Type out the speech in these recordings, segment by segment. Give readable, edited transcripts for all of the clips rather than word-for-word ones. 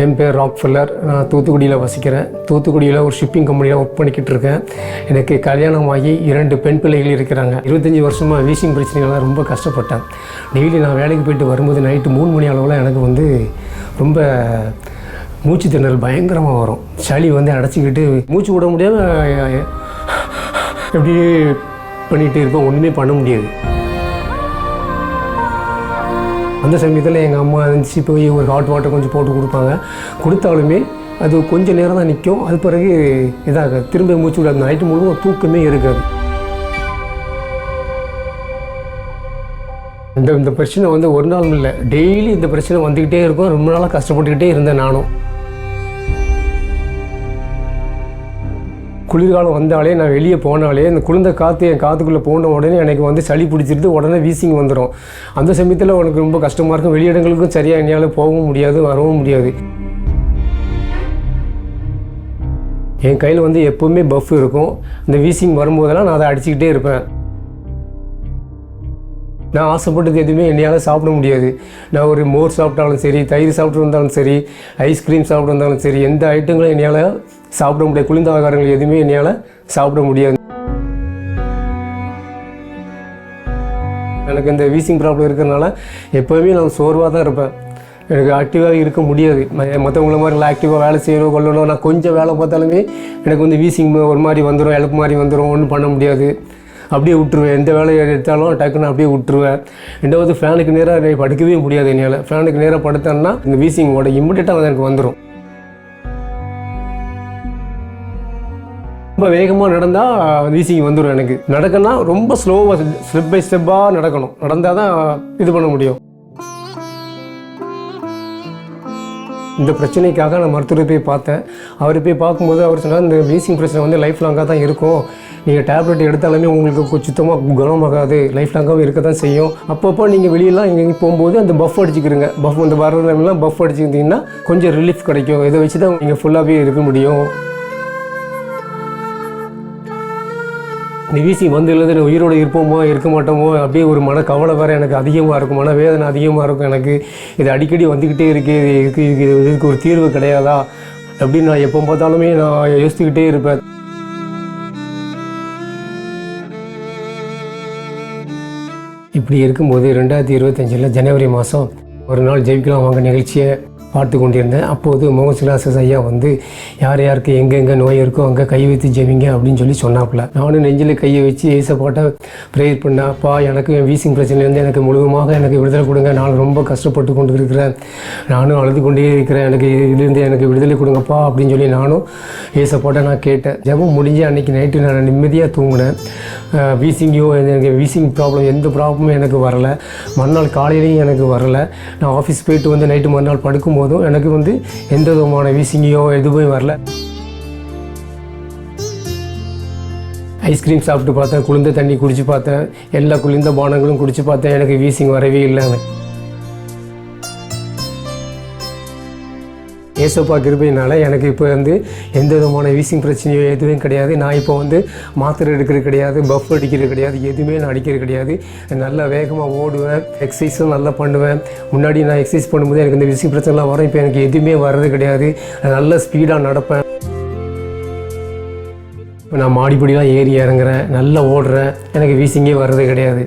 என் பேர் ராக்ஃபெல்லர். நான் தூத்துக்குடியில் வசிக்கிறேன். தூத்துக்குடியில் ஒரு ஷிப்பிங் கம்பெனியில் ஒர்க் பண்ணிக்கிட்டு இருக்கேன். எனக்கு கல்யாணமாகி 2 பெண் பிள்ளைகள் இருக்கிறாங்க. 25 வருஷமாக வீசிங் பிரச்சனைகள்லாம் ரொம்ப கஷ்டப்பட்டேன். டெய்லி நான் வேலைக்கு போயிட்டு வரும்போது நைட்டு 3 மணி அளவில் எனக்கு ரொம்ப மூச்சு திணறல் பயங்கரமாக வரும். சளி அடைச்சிக்கிட்டு மூச்சு விட முடியாமல் எப்படி பண்ணிகிட்டு இருப்பேன். ஒன்றுமே பண்ண முடியாது. அந்த சமயத்தில் எங்கள் அம்மா இருந்துச்சு போய் ஒரு ஹாட் வாட்டர் கொஞ்சம் போட்டு கொடுப்பாங்க. கொடுத்தாலுமே அது கொஞ்சம் நேரம் தான் நிற்கும். அது பிறகு இதாக திரும்ப மூச்சு விடாது. நைட்டு முழுவதும் தூக்கமே இருக்காது. இந்த பிரச்சனை ஒரு நாள் இல்லை, டெய்லி இந்த பிரச்சனை வந்துக்கிட்டே இருக்கும். ரொம்ப நாளாக கஷ்டப்பட்டுக்கிட்டே இருந்தேன் நானும். குளிர்காலம் வந்தாலே நான் வெளியே போனாலே இந்த குளிர்ந்த காற்று என் காற்றுக்குள்ளே போன உடனே எனக்கு சளி பிடிச்சிருது. உடனே வீசிங் வந்துடும். அந்த சமயத்தில் உனக்கு ரொம்ப கஷ்டமாக இருக்கும். வெளியிடங்களுக்கும் சரியாக என்னால் போகவும் முடியாது, வரவும் முடியாது. என் கையில் எப்போவுமே பஃப் இருக்கும். இந்த வீசிங் வரும்போதெல்லாம் நான் அதை அடிச்சுக்கிட்டே இருப்பேன். நான் ஆசைப்பட்டது எதுவுமே என்னையால் சாப்பிட முடியாது. நான் ஒரு மோர் சாப்பிட்டாலும் சரி, தயிர் சாப்பிட்டு வந்தாலும் சரி, ஐஸ்கிரீம் சாப்பிட்டு வந்தாலும் சரி, எந்த ஐட்டங்களும் என்னையால் சாப்பிட முடியாது. குளிர்ந்த ஆகாரங்கள் எதுவுமே என்னையால் சாப்பிட முடியாது. எனக்கு இந்த வீசிங் ப்ராப்ளம் இருக்கிறதுனால எப்போவுமே நான் சோர்வாக தான் இருப்பேன். எனக்கு ஆக்டிவாக இருக்க முடியாது. மற்றவங்கள மாதிரி ஆக்டிவாக வேலை செய்யணும் கொள்ளணும். நான் கொஞ்சம் வேலை பார்த்தாலுமே எனக்கு வீசிங் ஒரு மாதிரி வந்துடும், இழப்பு மாதிரி வந்துடும். ஒன்றும் பண்ண முடியாது. அப்படியே விட்டுருவேன். எந்த வேலையை எடுத்தாலும் டக்குன்னு அப்படியே விட்டுருவேன். ரெண்டாவது ஃபேனுக்கு நேராக படுக்கவே முடியாது என்னால். ஃபேனுக்கு நேராக படுத்தேன்னா இந்த வீசிங்கோட இம்மிடியட்டாக எனக்கு வந்துடும். ரொம்ப வேகமாக நடந்தால் வீசிங் வந்துடும். எனக்கு நடக்கணும்னா ரொம்ப ஸ்லோவாக ஸ்டெப் பை ஸ்டெப்பாக நடக்கணும். நடந்தால் தான் இது பண்ண முடியும். இந்த பிரச்சனைக்காக நான் மருத்துவரை போய் பார்த்தேன். அவரை போய் பார்க்கும்போது அவர் சொன்னார், இந்த வீசிங் பிரச்சனை லைஃப் லாங்காக தான் இருக்கும். நீங்கள் டேப்லெட் எடுத்தாலுமே உங்களுக்கு சுத்தமாக குணமாகாது, லைஃப் லாங்காகவும் இருக்க தான் செய்யும். அப்பப்போ நீங்கள் வெளியெல்லாம் எங்கேயும் போகும்போது அந்த பஃப் அடிச்சுக்கிறீங்க. பஃப் வர டைம்லாம் பஃப் அடிச்சுக்கிட்டிங்கன்னா கொஞ்சம் ரிலீஃப் கிடைக்கும். இதை வச்சு தான் நீங்கள் ஃபுல்லாகவே இருக்க முடியும். இந்த வீசிங் இல்லை உயிரோடு இருப்போமோ இருக்க மாட்டோமோ அப்படியே ஒரு மன கவலை வேறு எனக்கு அதிகமாக இருக்கும். மன வேதனை அதிகமாக இருக்கும். எனக்கு இது அடிக்கடி வந்துக்கிட்டே இருக்குது. இதுக்கு ஒரு தீர்வு கிடையாதா அப்படின்னு நான் எப்போ பார்த்தாலுமே நான் யோசிச்சுக்கிட்டே இருப்பேன். இப்படி இருக்கும்போது 2025 ஜனவரி மாதம் ஒரு நாள் ஜெயிக்கலாம் வாங்க நிகழ்ச்சியை பார்த்து கொண்டிருந்தேன். அப்போது மோகன்சிலாசஸ் ஐயா யார் யாருக்கு எங்கெங்கே நோய் இருக்கோ அங்கே கை வைத்து ஜெபிங்க அப்படின்னு சொல்லி சொன்னாப்புல. நானும் நெஞ்சில் கையை வச்சு ஏசப்பாட்ட ப்ரேயர் பண்ணேன். அப்பா, எனக்கு என் வீசிங் பிரச்சனையிலேருந்து எனக்கு முழுவதுமாக எனக்கு விடுதலை கொடுங்க. நான் ரொம்ப கஷ்டப்பட்டு கொண்டு இருக்கிறேன். நானும் அழுது கொண்டே இருக்கிறேன். எனக்கு இதுலேருந்து எனக்கு விடுதலை கொடுங்கப்பா அப்படின்னு சொல்லி நானும் ஏசப்பாட்ட நான் கேட்டேன். ஜெபம் முடிஞ்சு அன்றைக்கி நைட்டு நான் நிம்மதியாக தூங்கினேன். எனக்கு வீசிங் ப்ராப்ளம் எந்த ப்ராப்ளமும் எனக்கு வரலை. மறுநாள் காலையிலையும் எனக்கு வரலை. நான் ஆஃபீஸ் போயிட்டு நைட்டு மறுநாள் படுக்கும்போதும் எனக்கு எந்த விதமான வீசிங்கோ எதுவுமே வரல. ஐஸ்கிரீம் சாப்பிட்டு பார்த்தேன், குளிர்ந்த தண்ணி குடிச்சு பார்த்தேன், எல்லா குளிர்ந்த பானங்களும் குடிச்சு பார்த்தேன். எனக்கு வீசிங் வரவே இல்லைங்க. ஏசப்பா கிருபையினால் எனக்கு இப்போ எந்த விதமான வீசிங் பிரச்சனையோ எதுவும் கிடையாது. நான் இப்போ மாத்திரை எடுக்கிறது கிடையாது, பஃப் அடிக்கிறது கிடையாது, எதுவுமே நான் அடிக்கிறது கிடையாது. நல்லா வேகமாக ஓடுவேன், எக்ஸசைஸும் நல்லா பண்ணுவேன். முன்னாடி நான் எக்ஸசைஸ் பண்ணும்போது எனக்கு இந்த வீசிங் பிரச்சனைலாம் வரும். இப்போ எனக்கு எதுவுமே வர்றது கிடையாது. நல்ல ஸ்பீடாக நடப்பேன். இப்போ நான் மாடிப்படிலாம் ஏறி இறங்குறேன், நல்லா ஓடுறேன். எனக்கு வீசிங்கே வர்றது கிடையாது.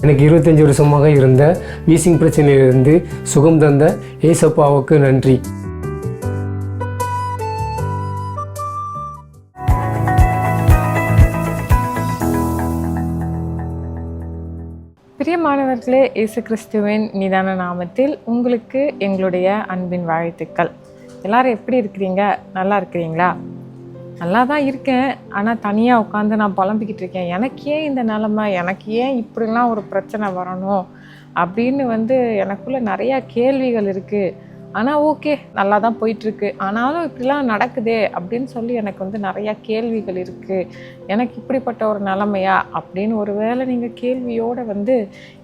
எனக்கு 25 வருஷமாக இருந்த வீசிங் பிரச்சனையிலிருந்து சுகம் தந்த ஏசப்பாவுக்கு நன்றி. பிரியமானவர்களே, இயேசு கிறிஸ்துவின் நிதான நாமத்தில் உங்களுக்கு எங்களுடைய அன்பின் வாழ்த்துக்கள். எல்லாரும் எப்படி இருக்கிறீங்க? நல்லா இருக்கிறீங்களா? நல்லா தான் இருக்கேன். ஆனால் தனியாக உட்காந்து நான் புலம்பிக்கிட்டு இருக்கேன். எனக்கு ஏன் இந்த நிலமை, எனக்கு ஏன் இப்படிலாம் ஒரு பிரச்சனை வரணும் அப்படின்னு எனக்குள்ளே நிறையா கேள்விகள் இருக்குது. ஆனால் ஓகே, நல்லா தான் போயிட்டுருக்கு. ஆனாலும் இப்படிலாம் நடக்குதே அப்படின்னு சொல்லி எனக்கு நிறையா கேள்விகள் இருக்குது. எனக்கு இப்படிப்பட்ட ஒரு நிலமையா அப்படின்னு ஒரு வேளை நீங்கள் கேள்வியோடு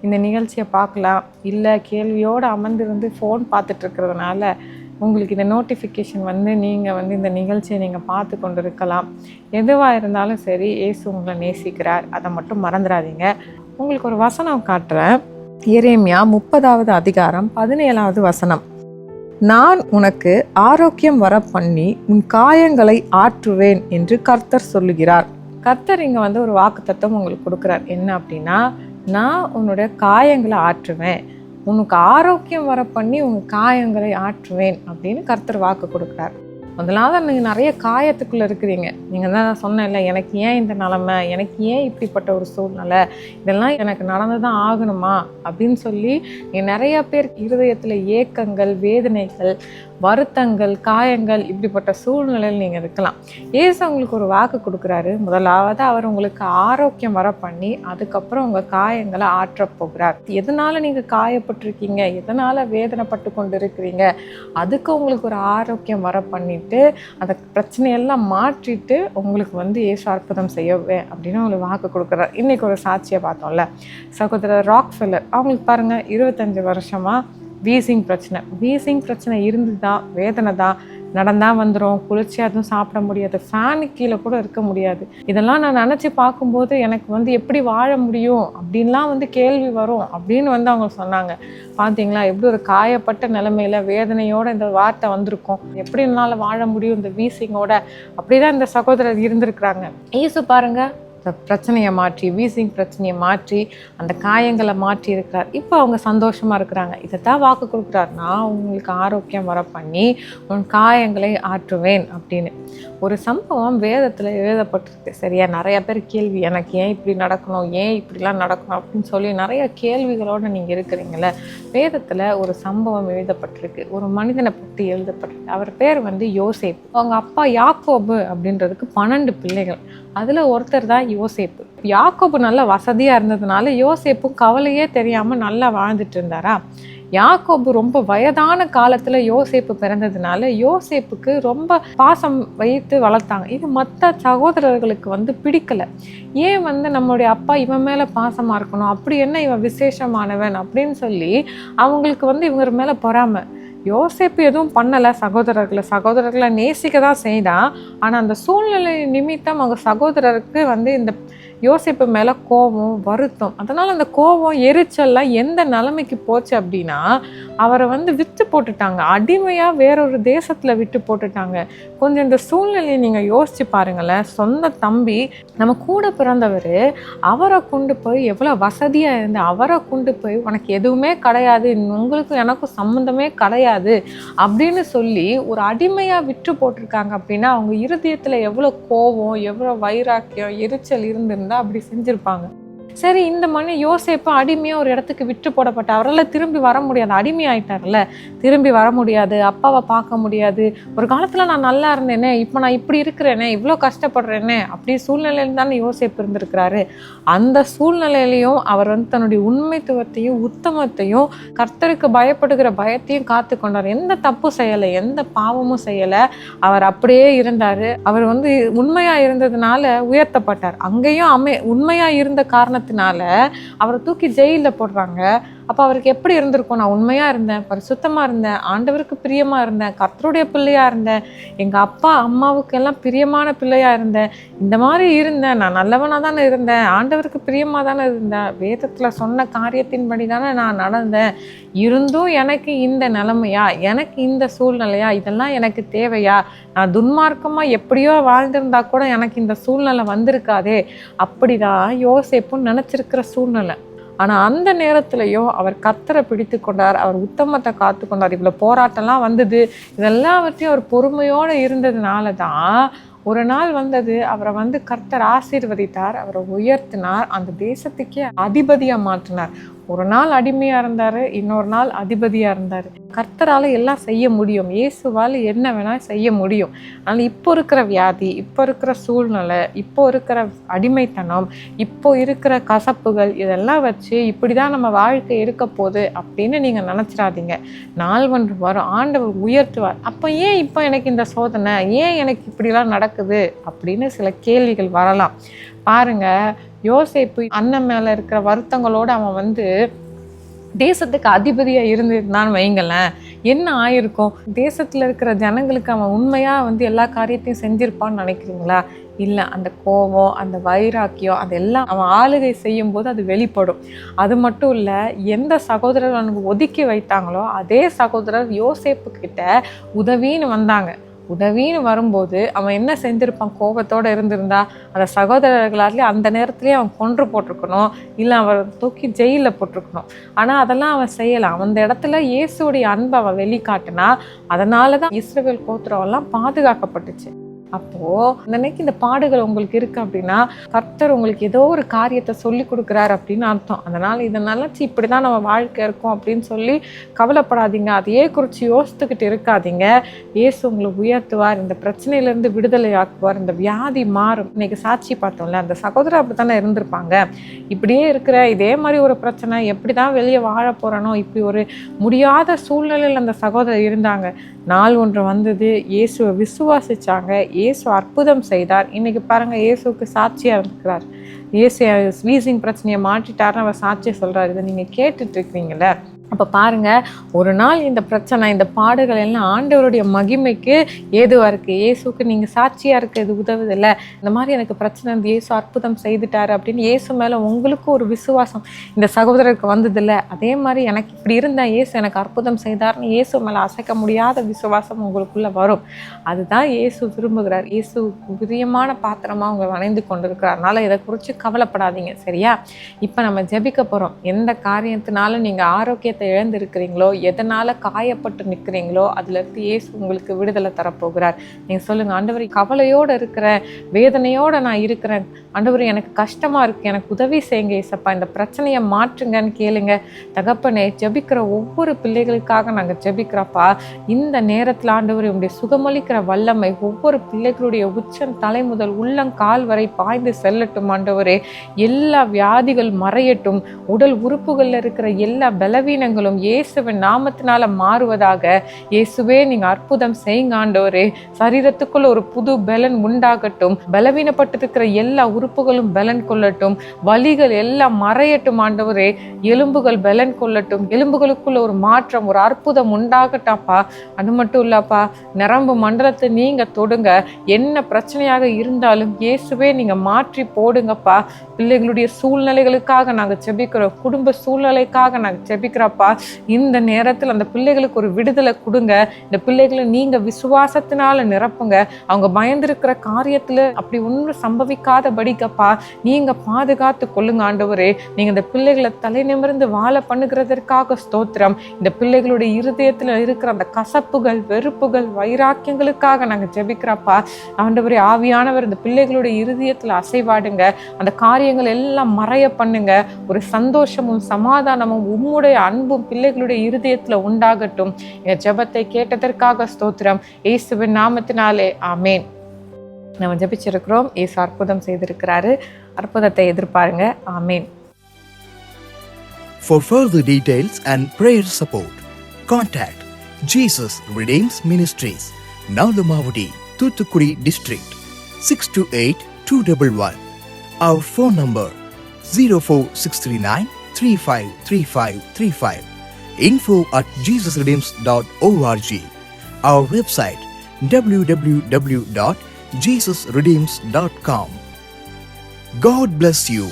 இந்த நிகழ்ச்சியை பார்க்கலாம். இல்லை கேள்வியோடு அமர்ந்து ஃபோன் பார்த்துட்ருக்கிறதுனால உங்களுக்கு இந்த நோட்டிஃபிகேஷன் நீங்கள் இந்த நிகழ்ச்சியை நீங்கள் பார்த்து கொண்டு இருக்கலாம். எதுவாக இருந்தாலும் சரி, இயேசு உங்களை நேசிக்கிறார். அதை மட்டும் மறந்துடாதீங்க. உங்களுக்கு ஒரு வசனம் காட்டுறேன். எரேமியா 30வது அதிகாரம் 17வது வசனம். நான் உனக்கு ஆரோக்கியம் வர பண்ணி உன் காயங்களை ஆற்றுவேன் என்று கர்த்தர் சொல்லுகிறார். கர்த்தர் இங்க ஒரு வாக்குத்தத்தம் உங்களுக்கு கொடுக்குறார். என்ன அப்படின்னா, நான் உன்னுடைய காயங்களை ஆற்றுவேன், உனக்கு ஆரோக்கியம் வர பண்ணி உங்க காயங்களை ஆற்றுவேன் அப்படின்னு கர்த்தர் வாக்கு கொடுக்குறார். முதலாவது நீங்கள் நிறைய காயத்துக்குள்ளே இருக்கிறீங்க. நீங்கள் தான் நான் சொன்னேன்ல, எனக்கு ஏன் இந்த நிலமை, எனக்கு ஏன் இப்படிப்பட்ட ஒரு சூழ்நிலை, இதெல்லாம் எனக்கு நடந்து தான் ஆகணுமா அப்படின்னு சொல்லி நிறைய பேர் இருதயத்தில் ஏக்கங்கள், வேதனைகள், வருத்தங்கள், காயங்கள், இப்படிப்பட்ட சூழ்நிலையில் நீங்கள் இருக்கலாம். ஏசு உங்களுக்கு ஒரு வாக்கு கொடுக்குறாரு. முதலாவது அவர் உங்களுக்கு ஆரோக்கியம் வர பண்ணி அதுக்கப்புறம் உங்கள் காயங்களை ஆற்றப் போகிறார். எதனால் நீங்கள் காயப்பட்டிருக்கீங்க, எதனால் வேதனைப்பட்டு கொண்டு இருக்கிறீங்க, அதுக்கு உங்களுக்கு ஒரு ஆரோக்கியம் வர பண்ணிட்டு அந்த பிரச்சனையெல்லாம் மாற்றிட்டு உங்களுக்கு ஏசு அற்புதம் செய்யவே அப்படின்னு உங்களுக்கு வாக்கு கொடுக்குறாரு. இன்றைக்கி ஒரு சாட்சியை பார்த்தோம்ல, சகோதரர் ராக்ஃபெல்லர். அவங்களுக்கு பாருங்கள் 25 வருஷமாக வீசிங் பிரச்சனை இருந்து தான், வேதனை தான், நடந்தால் வந்துடும், குளிர்ச்சியாக எதுவும் சாப்பிட முடியாது, ஃபேனுக்கு கீழே கூட இருக்க முடியாது. இதெல்லாம் நான் நினச்சி பார்க்கும்போது எனக்கு எப்படி வாழ முடியும் அப்படின்லாம் கேள்வி வரும் அப்படின்னு அவங்க சொன்னாங்க. பார்த்தீங்களா, எப்படி ஒரு காயப்பட்ட நிலைமையில வேதனையோட இந்த வார்த்தை வந்திருக்கும். எப்படி என்னால் வாழ முடியும் இந்த வீசிங்கோட, அப்படிதான் இந்த சகோதரர் இருந்திருக்கிறாங்க. இயேசு பாருங்க, இந்த பிரச்சனையை மாற்றி, வீசிங் பிரச்சனையை மாற்றி, அந்த காயங்களை மாற்றி இருக்கிறார். இப்போ அவங்க சந்தோஷமாக இருக்கிறாங்க. இதை தான் வாக்கு கொடுக்குறார், நான் உங்களுக்கு ஆரோக்கியம் வர பண்ணி உன் காயங்களை ஆற்றுவேன் அப்படின்னு. ஒரு சம்பவம் வேதத்தில் எழுதப்பட்டிருக்கு. சரியா, நிறைய பேர் கேள்வி, எனக்கு ஏன் இப்படி நடக்கணும், ஏன் இப்படிலாம் நடக்கணும் அப்படின்னு சொல்லி நிறைய கேள்விகளோடு நீங்கள் இருக்கிறீங்கள. வேதத்தில் ஒரு சம்பவம் எழுதப்பட்டிருக்கு, ஒரு மனிதனை பற்றி எழுதப்பட்டிருக்கு. அவர் பேர் யோசேப்பு. அவங்க அப்பா யாக்கோபு அப்படின்றதுக்கு 12 பிள்ளைகள். அதில் ஒருத்தர் தான் யோசேப்பு. யாக்கோபு நல்ல வசதியாக இருந்ததுனால யோசேப்பும் கவலையே தெரியாமல் நல்லா வாழ்ந்துட்டு இருந்தாரா. யாக்கோபு ரொம்ப வயதான காலத்தில் யோசேப்பு பிறந்ததுனால யோசேப்புக்கு ரொம்ப பாசம் வைத்து வளர்த்தாங்க. இது மற்ற சகோதரர்களுக்கு பிடிக்கலை. ஏன் நம்மளுடைய அப்பா இவன் மேலே பாசமாக இருக்கணும், அப்படி என்ன இவன் விசேஷமானவன் அப்படின்னு சொல்லி அவங்களுக்கு இவங்க மேலே பொறாமை. யோசேப்பு எதுவும் பண்ணலை, சகோதரர்களை நேசிக்க தான் செய்தான். ஆனால் அந்த சூழ்நிலை நிமித்தம் அவங்க சகோதரருக்கு இந்த யோசேப்பு மேலே கோபம், வருத்தம். அதனால் அந்த கோபம், எரிச்சல்லாம் எந்த நிலைமைக்கு போச்சு அப்படின்னா, அவரை விற்று போட்டுட்டாங்க, அடிமையாக வேறொரு தேசத்தில் விட்டு போட்டுட்டாங்க. கொஞ்சம் இந்த சூழ்நிலையை நீங்கள் யோசிச்சு பாருங்களேன். சொந்த தம்பி, நம்ம கூட பிறந்தவர், அவரை கொண்டு போய் எவ்வளோ வசதியாக இருந்து அவரை கொண்டு போய் உனக்கு எதுவுமே கிடையாது, உங்களுக்கும் எனக்கும் சம்மந்தமே கிடையாது அப்படின்னு சொல்லி ஒரு அடிமையாக விட்டு போட்டிருக்காங்க. அப்படின்னா அவங்க இருதயத்தில் எவ்வளோ கோபம், எவ்வளோ வைராக்கியம், எரிச்சல் இருந்திருந்தா அப்படி செஞ்சிருப்பாங்க. சரி, இந்த மணி யோசேப்பு அடிமையாக ஒரு இடத்துக்கு விட்டு போடப்பட்ட, அவரால் திரும்பி வர முடியாது, அடிமையாயிட்டார்ல, திரும்பி வர முடியாது, அப்பாவை பார்க்க முடியாது. ஒரு காலத்தில் நான் நல்லா இருந்தேனே, இப்போ நான் இப்படி இருக்கிறேனே, இவ்வளோ கஷ்டப்படுறேனே, அப்படி சூழ்நிலையில தானே யோசேப்பு இருந்திருக்கிறாரு. அந்த சூழ்நிலையிலையும் அவர் தன்னுடைய உண்மைத்துவத்தையும் உத்தமத்தையும் கர்த்தருக்கு பயப்படுகிற பயத்தையும் காத்து கொண்டார். எந்த தப்பு செய்யலை, எந்த பாவமும் செய்யலை. அவர் அப்படியே இருந்தார். அவர் உண்மையாக இருந்ததுனால உயர்த்தப்பட்டார். அங்கேயும் உண்மையாக இருந்த காரணத்தினால அவரை தூக்கி ஜெயிலில் போடுறாங்க. அப்போ அவருக்கு எப்படி இருந்திருக்கும், நான் உண்மையாக இருந்தேன், பரிசுத்தமாக இருந்தேன், ஆண்டவருக்கு பிரியமாக இருந்தேன், கர்த்தருடைய பிள்ளையாக இருந்தேன், எங்கள் அப்பா அம்மாவுக்கு எல்லாம் பிரியமான பிள்ளையாக இருந்தேன், இந்த மாதிரி இருந்தேன், நான் நல்லவனாக தானே இருந்தேன், ஆண்டவருக்கு பிரியமாக தானே இருந்தேன், வேதத்தில் சொன்ன காரியத்தின்படி தானே நான் நடந்தேன், இருந்தும் எனக்கு இந்த நிலைமையா, எனக்கு இந்த சூழ்நிலையா, இதெல்லாம் எனக்கு தேவையா, நான் துன்மார்க்கமாக எப்படியோ வாழ்ந்திருந்தா கூட எனக்கு இந்த சூழ்நிலை வந்திருக்காதே, அப்படிதான் யோசேப்புன்னு நினச்சிருக்கிற சூழ்நிலை. ஆனால் அந்த நேரத்துலையும் அவர் கர்த்தரை பிடித்து கொண்டார், அவர் உத்தமத்தை காத்து கொண்டார். இவ்வளோ போராட்டம்லாம் வந்தது, இதெல்லாவற்றையும் அவர் பொறுமையோடு இருந்ததுனால தான் ஒரு நாள் அவரை கர்த்தர் ஆசீர்வதித்தார், அவரை உயர்த்தினார், அந்த தேசத்துக்கே அதிபதியாக மாற்றினார். ஒரு நாள் அடிமையாக இருந்தார், இன்னொரு நாள் அதிபதியாக இருந்தார். கர்த்தரால் எல்லாம் செய்ய முடியும், இயேசுவால் என்ன வேணால் செய்ய முடியும். அதனால் இப்போ இருக்கிற வியாதி, இப்போ இருக்கிற சூழ்நிலை, இப்போ இருக்கிற அடிமைத்தனம், இப்போ இருக்கிற கசப்புகள், இதெல்லாம் வச்சு இப்படி தான் நம்ம வாழ்க்கை இருக்க போகுது அப்படின்னு நீங்கள் நினச்சிடாதீங்க. நாள் ஒன்று வரும், ஆண்டவர் உயர்த்துவார். அப்போ ஏன் இப்போ எனக்கு இந்த சோதனை, ஏன் எனக்கு இப்படிலாம் நடக்குது அப்படின்னு சில கேள்விகள் வரலாம். பாருங்க, யோசேப்பு அண்ணன் மேலே இருக்கிற வருத்தங்களோடு அவன் தேசத்துக்கு அதிபதியாக இருந்திருந்தான்னு வைங்களேன், என்ன ஆயிருக்கும்? தேசத்தில் இருக்கிற ஜனங்களுக்கு அவன் உண்மையாக எல்லா காரியத்தையும் செஞ்சிருப்பான்னு நினைக்கிறீங்களா? இல்லை, அந்த கோபம், அந்த வைராக்கியம், அதெல்லாம் அவன் ஆளுகை செய்யும் போது அது வெளிப்படும். அது மட்டும் இல்லை, எந்த சகோதரர் அவனுக்கு ஒதுக்கி வைத்தாங்களோ அதே சகோதரர் யோசேப்பு கிட்ட உதவின்னு வந்தாங்க. உதவின்னு வரும்போது அவன் என்ன செஞ்சிருப்பான்? கோபத்தோடு இருந்திருந்தா அந்த சகோதரர்களாலே அந்த நேரத்துலேயே அவன் கொன்று போட்டிருக்கணும், இல்லை அவன் தூக்கி ஜெயிலில் போட்டிருக்கணும். ஆனால் அதெல்லாம் அவன் செய்யலாம். அந்த இடத்துல இயேசுடைய அன்பை அவன் வெளிக்காட்டினா அதனால தான் இஸ்ரவேல் கோத்திரம்லாம் பாதுகாக்கப்பட்டுச்சு. அப்போது அன்னைக்கு இந்த பாடுகள் உங்களுக்கு இருக்குது அப்படின்னா கர்த்தர் உங்களுக்கு ஏதோ ஒரு காரியத்தை சொல்லி கொடுக்குறாரு அப்படின்னு அர்த்தம். அதனால் இதை நினச்சி இப்படி தான் நம்ம வாழ்க்கை இருக்கும் அப்படின்னு சொல்லி கவலைப்படாதீங்க. அதையே குறித்து யோசித்துக்கிட்டு இருக்காதீங்க. இயேசு உங்களை உயர்த்துவார், இந்த பிரச்சனையிலேருந்து விடுதலை ஆக்குவார், இந்த வியாதி மாறும். இன்னைக்கு சாட்சி பார்த்தோம்ல, அந்த சகோதரர் அப்படி தானே இருந்திருப்பாங்க. இப்படியே இருக்கிற இதே மாதிரி ஒரு பிரச்சனை, எப்படி தான் வெளியே வாழ போகிறனோ, இப்படி ஒரு முடியாத சூழ்நிலையில் அந்த சகோதரர் இருந்தாங்க. நாள் ஒன்று வந்தது, இயேசுவை விசுவாசிச்சாங்க, இயேசு அற்புதம் செய்தார். இன்னைக்கு பாருங்க, இயேசுக்கு சாட்சியா இருக்கிறார். இயேசு வீசிங் பிரச்சனையை மாற்றிட்டாருன்னு அவர் சாட்சியை சொல்றாரு. இதை நீங்க கேட்டுட்டு இருக்கிறீங்கள? அப்போ பாருங்க, ஒரு நாள் இந்த பிரச்சனை, இந்த பாடுகள் எல்லாம் ஆண்டவருடைய மகிமைக்கு ஏதுவாக இருக்குது. இயேசுக்கு நீங்கள் சாட்சியாக இருக்க இது உதவுதில்ல. இந்த மாதிரி எனக்கு பிரச்சனை இருந்து இயேசு அற்புதம் செய்துட்டாரு அப்படின்னு இயேசு மேலே உங்களுக்கு ஒரு விசுவாசம் இந்த சகோதரருக்கு வந்ததில்லை. அதே மாதிரி எனக்கு இப்படி இருந்தேன், இயேசு எனக்கு அற்புதம் செய்தார்னு இயேசு மேலே அசைக்க முடியாத விசுவாசம் உங்களுக்குள்ளே வரும். அதுதான் இயேசு விரும்புகிறார். இயேசு பிரியமான பாத்திரமாக உங்களை வணைந்து கொண்டிருக்கிறார். அதனால் இதை குறித்து கவலைப்படாதீங்க, சரியா? இப்போ நம்ம ஜெபிக்க போகிறோம். எந்த காரியத்தினாலும் நீங்கள் ஆரோக்கியத்தை இழந்திருக்கிறீங்களோ, எதனால காயப்பட்டு நிற்கிறீங்களோ, அதுல இருந்து இயேசு உங்களுக்கு விடுதலை தரப்போகிறார். நீங்க சொல்லுங்க, ஆண்டவரே கவலையோடு இருக்கிறேன், வேதனையோட நான் இருக்கிறேன், ஆண்டவரே எனக்கு கஷ்டமா இருக்கு, எனக்கு உதவி செய்யுங்க ஏசப்பா, இந்த பிரச்சனையை மாற்றுங்கன்னு கேளுங்க. தகப்பனே, ஜெபிக்கிற ஒவ்வொரு பிள்ளைகளுக்காக நாங்கள் ஜெபிக்கிறப்பா. இந்த நேரத்தில் ஆண்டவரே உங்களுடைய சுகமளிக்கிற வல்லமை ஒவ்வொரு பிள்ளைகளுடைய உச்சம் தலை முதல் உள்ளங்கால் வரை பாய்ந்து செல்லட்டும். ஆண்டவரே, எல்லா வியாதிகள் மறையட்டும், உடல் உறுப்புகள்ல இருக்கிற எல்லா பலவீனங்களும் இயேசுவின் நாமத்தினால மாறுவதாக. இயேசுவே, நீங்க அற்புதம் செய்யுங்க ஆண்டவரே. சரீரத்துக்குள்ள ஒரு புது பலன் உண்டாகட்டும். பலவீனப்பட்டிருக்கிற எல்லா உறுப்புகளும் பலன் கொள்ளட்டும். வலிகள் எல்லாம் மறையட்டும் ஆண்டவரே. எலும்புகள் பலன் கொள்ளட்டும். எலும்புகளுக்குள்ள ஒரு மாற்றம், ஒரு அற்புதம் உண்டாகட்டாப்பா. அது மட்டும் இல்லப்பா, நரம்பு மண்டலத்தை நீங்க தொடுங்க. என்ன பிரச்சனையாக இருந்தாலும் இயேசுவே நீங்க மாற்றி போடுங்கப்பா. பிள்ளைகளுடைய சூழ்நிலைகளுக்காக நாங்க ஜெபிக்கிறோம். குடும்ப சூழ்நிலைக்காக நாங்க ஜெபிக்கிறப்பா. இந்த நேரத்தில் அந்த பிள்ளைகளுக்கு ஒரு விடுதலை கொடுங்க. இந்த பிள்ளைகளை நீங்க விசுவாசத்தினால நிரப்புங்க. அவங்க பயந்திருக்கிற காரியத்துல அப்படி ஒன்றும் சம்பவிக்காதபடிக்கப்பா நீங்க பாதுகாத்து கொள்ளுங்க ஆண்டவரே. நீங்க இந்த பிள்ளைகளை தலை நிமிர்ந்து வாழ பண்ணுகிறதற்காக ஸ்தோத்திரம். இந்த பிள்ளைகளுடைய இருதயத்துல இருக்கிற அந்த கசப்புகள், வெறுப்புகள், வைராக்கியங்களுக்காக நாங்க ஜெபிக்கிறப்பா. ஆண்டவரே, ஆவியானவர் இந்த பிள்ளைகளுடைய இருதயத்துல அசைவாடுங்க. அந்த காரியங்கள் எல்லாம் மறைய பண்ணுங்க. ஒரு சந்தோஷமும் சமாதானமும் உம்முடைய அன்பும் பிள்ளைகளுடைய இருதயத்துல உண்டாகட்டும். என் ஜெபத்தை கேட்டதற்காக ஸ்தோத்திரம். இயேசுவின் நாமத்தினாலே ஆமேன். நம்ம ஜெபிச்சிருக்கிறோம். இயேசு அற்புதம் செய்திருக்கிறாரு. அற்புதத்தை எதிர்பாருங்க. ஆமேன். For further details and prayer support, contact Jesus Redeems Ministries, Nalumavudi, Thuthukudi District, 628-211. Our phone number 04639 353535. info@jesusredeems.org. Our website www.jesusredeems.com. God bless you.